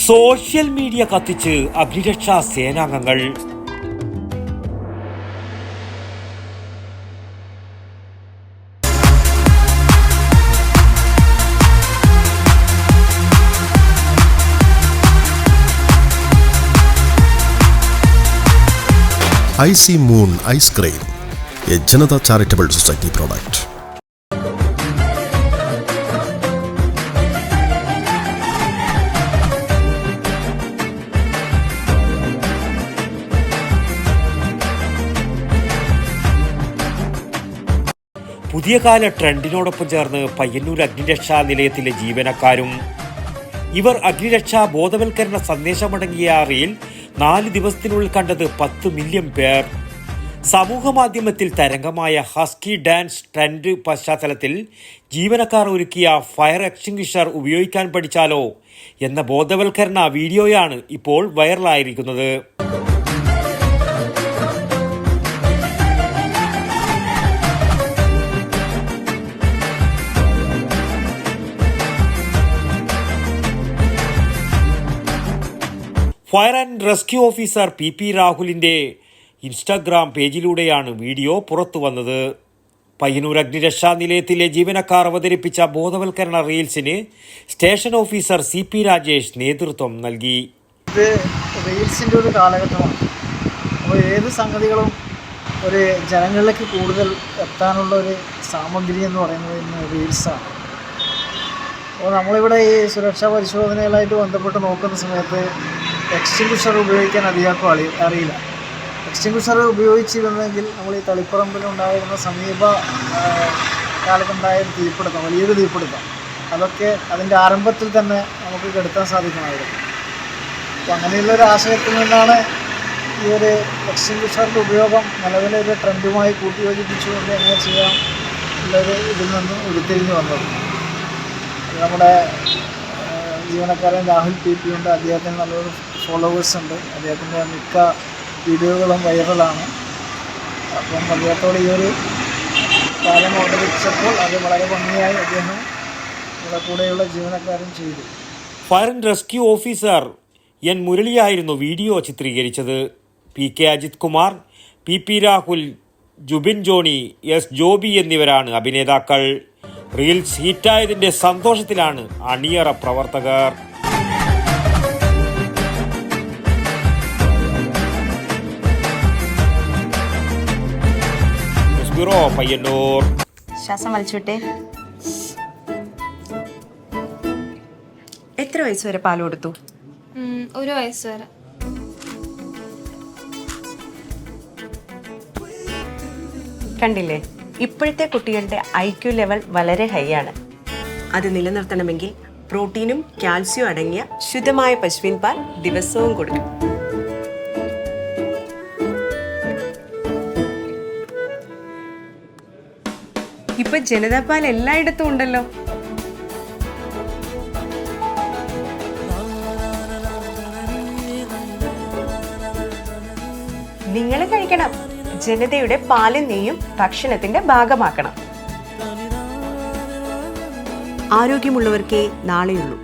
Social media കത്തിച്ച് അഗ്നിരക്ഷാ സേനാംഗങ്ങൾ. IC Moon Ice Cream, a Janata Charitable Society product. പുതിയ കാല ട്രെൻഡിനോടൊപ്പം ചേർന്ന് പയ്യന്നൂർ അഗ്നിരക്ഷാ നിലയത്തിലെ ജീവനക്കാരും. ഇവർ അഗ്നിരക്ഷാ ബോധവൽക്കരണ സന്ദേശമടങ്ങിയ റീൽ 4 ദിവസത്തിനുള്ളിൽ കണ്ടത് 10 മില്യൺ പേർ. സമൂഹ മാധ്യമത്തിൽ തരംഗമായ ഹസ്കി ഡാൻസ് ട്രെൻഡ് പശ്ചാത്തലത്തിൽ ജീവനക്കാർ ഒരുക്കിയ ഫയർ എക്സ്റ്റിംഗ്വിഷർ ഉപയോഗിക്കാൻ പഠിച്ചാലോ എന്ന ബോധവൽക്കരണ വീഡിയോയാണ് ഇപ്പോൾ വൈറലായിരിക്കുന്നത്. Fire and rescue officer PP രാഹുലിൻ്റെ ഇൻസ്റ്റാഗ്രാം പേജിലൂടെയാണ് വീഡിയോ പുറത്തു വന്നത്. പയ്യന്നൂർ അഗ്നിരക്ഷാ നിലയത്തിലെ ജീവനക്കാർ അവതരിപ്പിച്ച ബോധവൽക്കരണ റീൽസിന് സ്റ്റേഷൻ ഓഫീസർ CP രാജേഷ് നേതൃത്വം നൽകി. ഇത് റീൽസിൻ്റെ ഒരു കാലഘട്ടമാണ്. അപ്പോൾ ഏത് സംഗതികളും ഒരു ജനങ്ങളിലേക്ക് കൂടുതൽ എത്താനുള്ള ഒരു സാമഗ്രി എന്ന് പറയുന്നത് ഇന്ന് റീൽസാണ്. അപ്പോൾ നമ്മളിവിടെ ഈ സുരക്ഷാ പരിശോധനകളായിട്ട് ബന്ധപ്പെട്ട് നോക്കുന്ന സമയത്ത് എക്സ്റ്റിംഗ്വിഷർ ഉപയോഗിക്കാൻ അധികം അറിയില്ല. എക്സ്റ്റിംഗ്വിഷർ ഉപയോഗിച്ചിരുന്നെങ്കിൽ നമ്മൾ ഈ തളിപ്പറമ്പിലുണ്ടായിരുന്ന സമീപ കാലത്തുണ്ടായ തീപിടുത്തം, വലിയൊരു തീപിടുത്തം, അതൊക്കെ അതിൻ്റെ ആരംഭത്തിൽ തന്നെ നമുക്ക് കെടുത്താൻ സാധിക്കണമായിരുന്നു. അപ്പോൾ അങ്ങനെയുള്ളൊരു ആശയത്തിൽ നിന്നാണ് ഈ ഒരു എക്സ്റ്റിംഗ്വിഷറിൻ്റെ ഉപയോഗം നിലവിലെ ഒരു ട്രെൻഡുമായി കൂട്ടിയോജിപ്പിച്ചുകൊണ്ട് എങ്ങനെ ചെയ്യാം ഉള്ളൊരു ഇതിൽ നിന്ന് ഉരുത്തിരിഞ്ഞ് വന്നത്. നമ്മുടെ ജീവനക്കാരൻ രാഹുൽ PP ഉണ്ട്. അദ്ദേഹത്തിന് നല്ലൊരു ഫോളോവേഴ്സ് ഉണ്ട്. അദ്ദേഹത്തിൻ്റെ മിക്ക വീഡിയോകളും വൈറലാണ്. അപ്പം അദ്ദേഹത്തോട് ഈ ഒരു കാര്യം അവതരിപ്പിച്ചപ്പോൾ അത് വളരെ ഭംഗിയായി അദ്ദേഹം നമ്മുടെ കൂടെയുള്ള ജീവനക്കാരൻ ചെയ്തു. Fire and rescue officer N മുരളിയായിരുന്നു വീഡിയോ ചിത്രീകരിച്ചത്. PK Ajith Kumar, PP Rahul, Jubin Johny, S Joby എന്നിവരാണ് അഭിനേതാക്കൾ. റീൽസ് ഹിറ്റായതിന്റെ സന്തോഷത്തിലാണ് അണിയറ പ്രവർത്തകർ. പയ്യന്നൂർ. ശ്വാസം വലിച്ചോട്ടെ. എത്ര വയസ്സ് വരെ പാൽ കൊടുത്തു? 1 വയസ്സ് വരെ. കണ്ടില്ലേ, ഇപ്പോഴത്തെ കുട്ടികളുടെ IQ ലെവൽ വളരെ ഹൈ ആണ്. അത് നിലനിർത്തണമെങ്കിൽ പ്രോട്ടീനും കാൽസ്യവും അടങ്ങിയ ശുദ്ധമായ പശുവിൻ പാൽ ദിവസവും കൊടുക്കും. ഇപ്പൊ ജനതാ പാൽ എല്ലായിടത്തും ഉണ്ടല്ലോ. നിങ്ങൾ കഴിക്കണം. ജനതയുടെ പാലും നെയ്യും ഭക്ഷണത്തിന്റെ ഭാഗമാക്കണം. ആരോഗ്യമുള്ളവർക്കേ നാളെയുള്ളൂ.